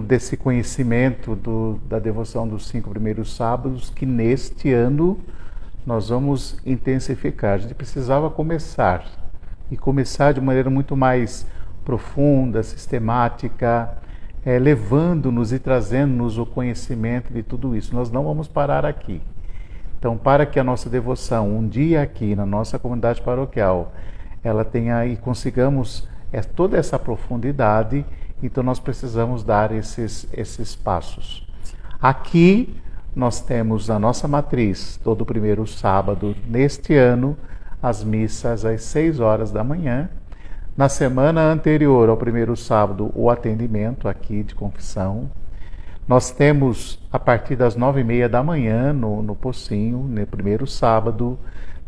desse conhecimento da devoção dos 5 primeiros sábados, que neste ano nós vamos intensificar. A gente precisava começar de maneira muito mais profunda, sistemática, levando-nos e trazendo-nos o conhecimento de tudo isso. Nós não vamos parar aqui. Então, para que a nossa devoção, um dia aqui na nossa comunidade paroquial, ela tenha e consigamos toda essa profundidade, então nós precisamos dar esses passos. Aqui nós temos a nossa matriz, todo primeiro sábado neste ano, as missas às 6 horas da manhã. Na semana anterior ao primeiro sábado, o atendimento aqui de confissão. Nós temos, a partir das 9h30 da manhã, no Pocinho, no primeiro sábado,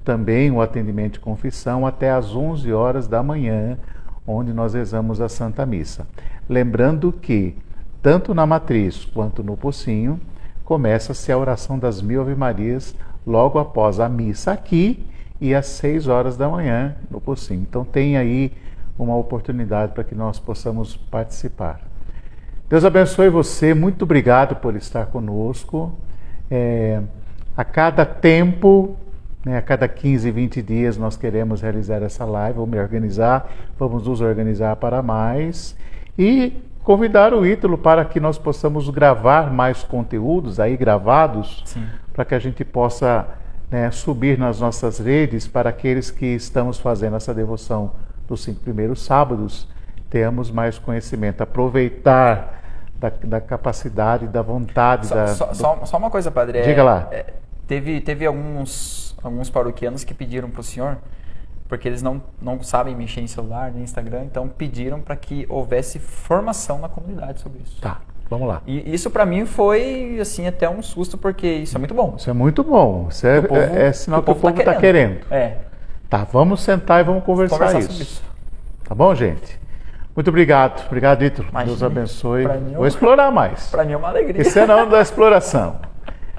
também o atendimento de confissão até às 11 horas da manhã, onde nós rezamos a Santa Missa. Lembrando que, tanto na matriz quanto no Pocinho, começa-se a oração das 1000 Ave-Marias logo após a missa aqui e às 6 horas da manhã no Pocinho. Então tem aí uma oportunidade para que nós possamos participar. Deus abençoe você, muito obrigado por estar conosco. A cada tempo, a cada 15, 20 dias nós queremos realizar essa live, vamos nos organizar para mais e convidar o Ítalo para que nós possamos gravar mais conteúdos aí gravados, para que a gente possa subir nas nossas redes para aqueles que estamos fazendo essa devoção dos 5 primeiros sábados, tenhamos mais conhecimento, aproveitar da capacidade, da vontade. Só uma coisa, padre. Diga lá. Teve alguns paroquianos que pediram para o senhor, porque eles não sabem mexer em celular, nem Instagram, então pediram para que houvesse formação na comunidade sobre isso. Tá, vamos lá. E isso para mim foi assim até um susto, porque isso é muito bom. Isso é muito bom. Isso é sinal que o povo está querendo. Tá, vamos sentar e vamos conversar isso. Tá bom, gente? Muito obrigado. Obrigado, Ítalo. Deus abençoe. Vou explorar mais. Para mim é uma alegria. Esse é o ano da exploração.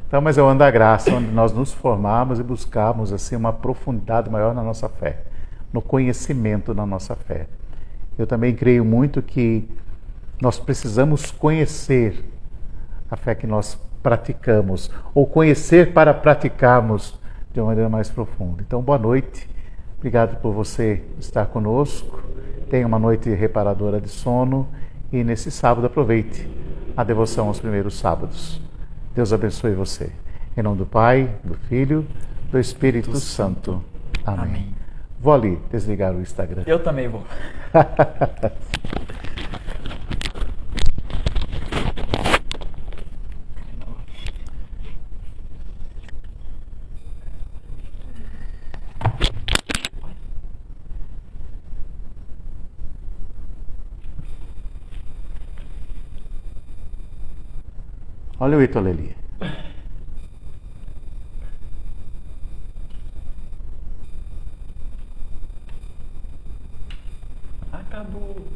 Então, mas é o ano da graça, onde nós nos formamos e buscamos assim, uma profundidade maior na nossa fé, no conhecimento da nossa fé. Eu também creio muito que nós precisamos conhecer a fé que nós praticamos, ou conhecer para praticarmos de uma maneira mais profunda. Então, boa noite, obrigado por você estar conosco, tenha uma noite reparadora de sono e nesse sábado aproveite a devoção aos primeiros sábados. Deus abençoe você. Em nome do Pai, do Filho, do Espírito Santo. Amém. Amém. Vou ali desligar o Instagram. Eu também vou. Olha o Itoleli. Acabou.